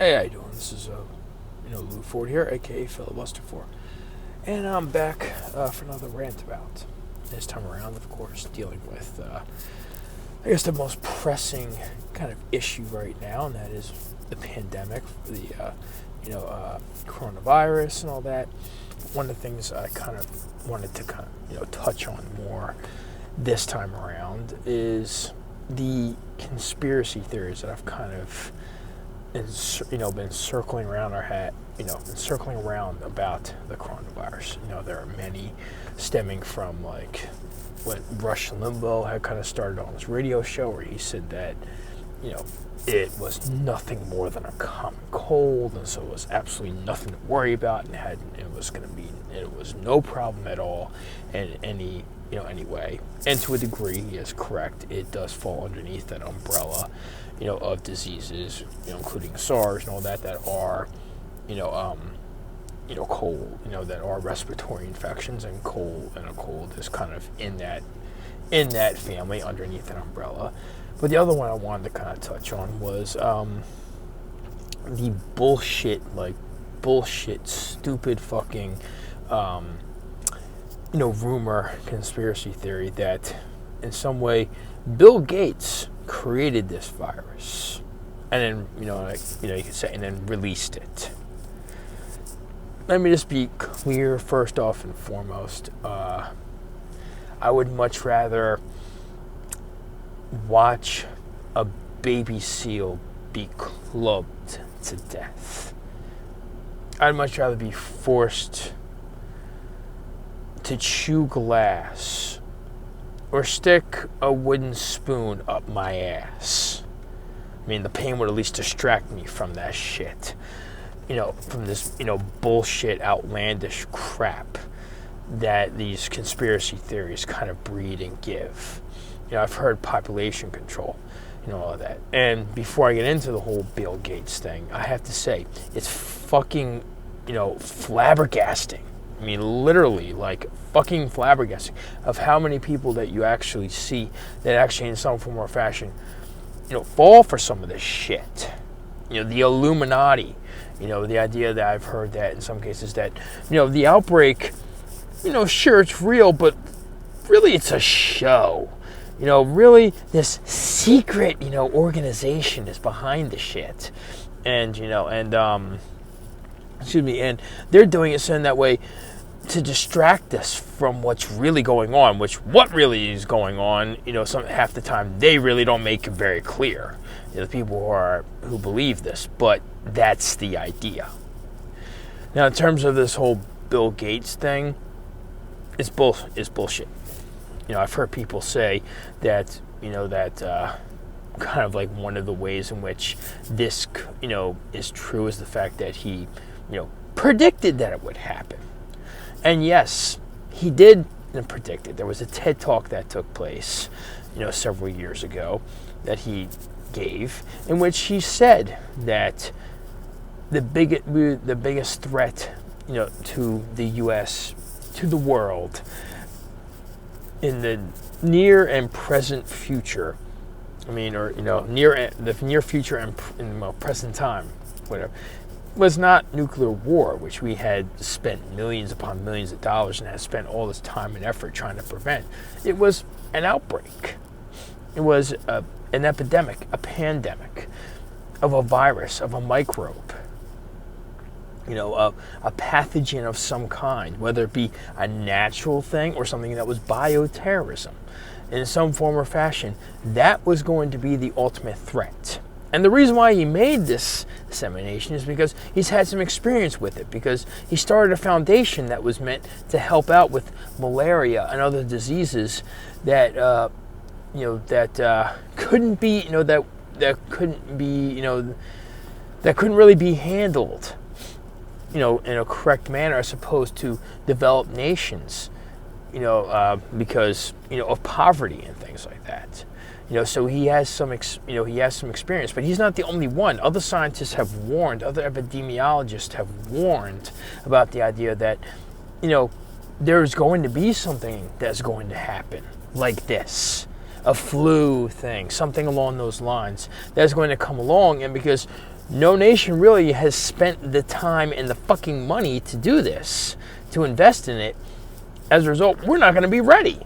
Hey, how you doing? This is Lou Ford here, aka Filibuster Ford, and I'm back for another rant about. This time around, of course, dealing with I guess the most pressing kind of issue right now, and that is the pandemic, the coronavirus and all that. One of the things I kind of wanted to touch on more this time around is the conspiracy theories that I've kind of been circling around our hat, been circling around about the coronavirus. There are many stemming from like what Rush Limbaugh had kind of started on his radio show, where he said that, it was nothing more than a common cold, and so it was absolutely nothing to worry about, and it was no problem at all in any way. And to a degree, he is correct. It does fall underneath that umbrella, of diseases, including SARS and all that are, cold, that are respiratory infections, and a cold is kind of in that family underneath that umbrella. But the other one I wanted to kind of touch on was the bullshit, stupid fucking, rumor, conspiracy theory that in some way Bill Gates created this virus, and then you could say, and then released it. Let me just be clear first off and foremost. I would much rather watch a baby seal be clubbed to death. I'd much rather be forced to chew glass or stick a wooden spoon up my ass. I mean, the pain would at least distract me from that shit. From this, bullshit, outlandish crap that these conspiracy theories kind of breed and give. I've heard population control, all of that. And before I get into the whole Bill Gates thing, I have to say, it's fucking, flabbergasting. I mean, literally, like, fucking flabbergasting of how many people that you actually see that actually in some form or fashion, fall for some of this shit. The Illuminati, the idea that I've heard that in some cases that, the outbreak, sure, it's real, but really it's a show. Really this secret, organization is behind the shit. And, and they're doing it so in that way to distract us from what's really going on, what really is going on, half the time they really don't make it very clear. The people who believe this, but that's the idea. Now, in terms of this whole Bill Gates thing, it's bullshit. I've heard people say that, kind of like one of the ways in which this, is true is the fact that he, predicted that it would happen. And yes, he did predict it. There was a TED Talk that took place, several years ago that he gave, in which he said that the biggest threat, to the U.S., to the world, in the near and present future, the near future and in present time, whatever, was not nuclear war, which we had spent millions upon millions of dollars and had spent all this time and effort trying to prevent. It was an outbreak. It was an epidemic, a pandemic of a virus, of a microbe, a pathogen of some kind, whether it be a natural thing or something that was bioterrorism. In some form or fashion, that was going to be the ultimate threat. And the reason why he made this dissemination is because he's had some experience with it, because he started a foundation that was meant to help out with malaria and other diseases that, couldn't be, that couldn't be, that couldn't really be handled, in a correct manner as opposed to developed nations, because, of poverty and things like that. So he has some experience, but he's not the only one. Other scientists have warned, other epidemiologists have warned about the idea that, there's going to be something that's going to happen like this, a flu thing, something along those lines that's going to come along, and because no nation really has spent the time and the fucking money to do this, to invest in it. As a result, we're not going to be ready.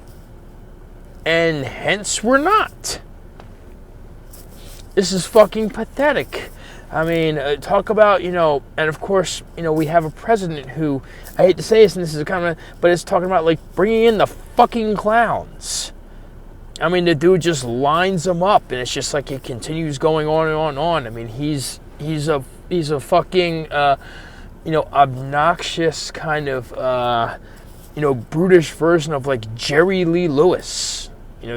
And hence, we're not. This is fucking pathetic. I mean, talk about, and of course, we have a president who, I hate to say this, and this is kind of, but it's talking about, like, bringing in the fucking clowns. I mean, the dude just lines them up, and it's just like it continues going on and on and on. I mean, he's a fucking, obnoxious kind of, brutish version of, like, Jerry Lee Lewis.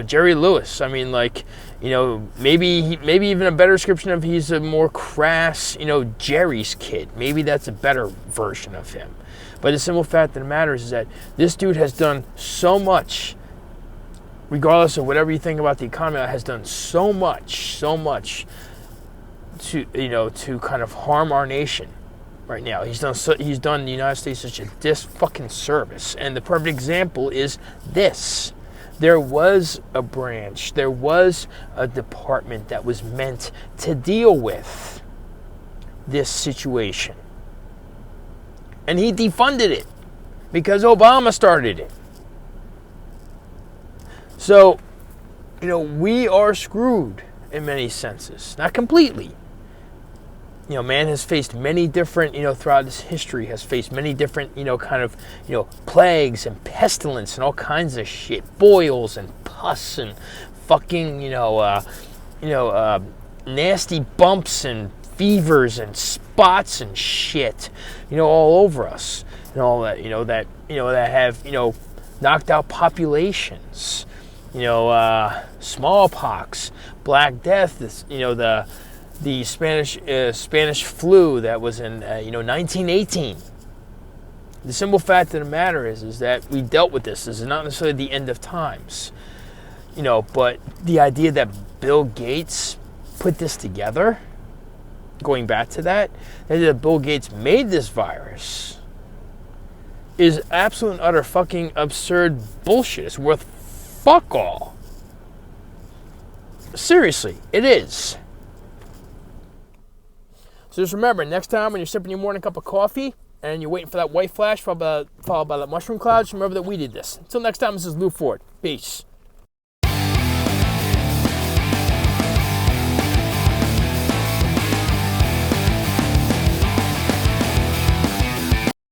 Jerry Lewis. I mean, like, maybe even a better description of he's a more crass, Jerry's kid. Maybe that's a better version of him. But the simple fact of the matter is that this dude has done so much, regardless of whatever you think about the economy, has done so much to, to kind of harm our nation right now. He's done the United States such a fucking service. And the perfect example is this. There was a branch, there was a department that was meant to deal with this situation. And he defunded it because Obama started it. So, we are screwed in many senses. Not completely. Man has faced many different, throughout his history, has faced many different, plagues and pestilence and all kinds of shit. Boils and pus and fucking, nasty bumps and fevers and spots and shit, all over us. And all that, that have, knocked out populations. Smallpox, Black Death, the Spanish flu that was in 1918. The simple fact of the matter is that we dealt with this. This is not necessarily the end of times, but the idea that Bill Gates put this together, going back to that Bill Gates made this virus, is absolute and utter fucking absurd bullshit. It's worth fuck all. Seriously, it is. So just remember, next time when you're sipping your morning cup of coffee and you're waiting for that white flash followed by that mushroom cloud, just remember that we did this. Until next time, this is Lou Ford. Peace.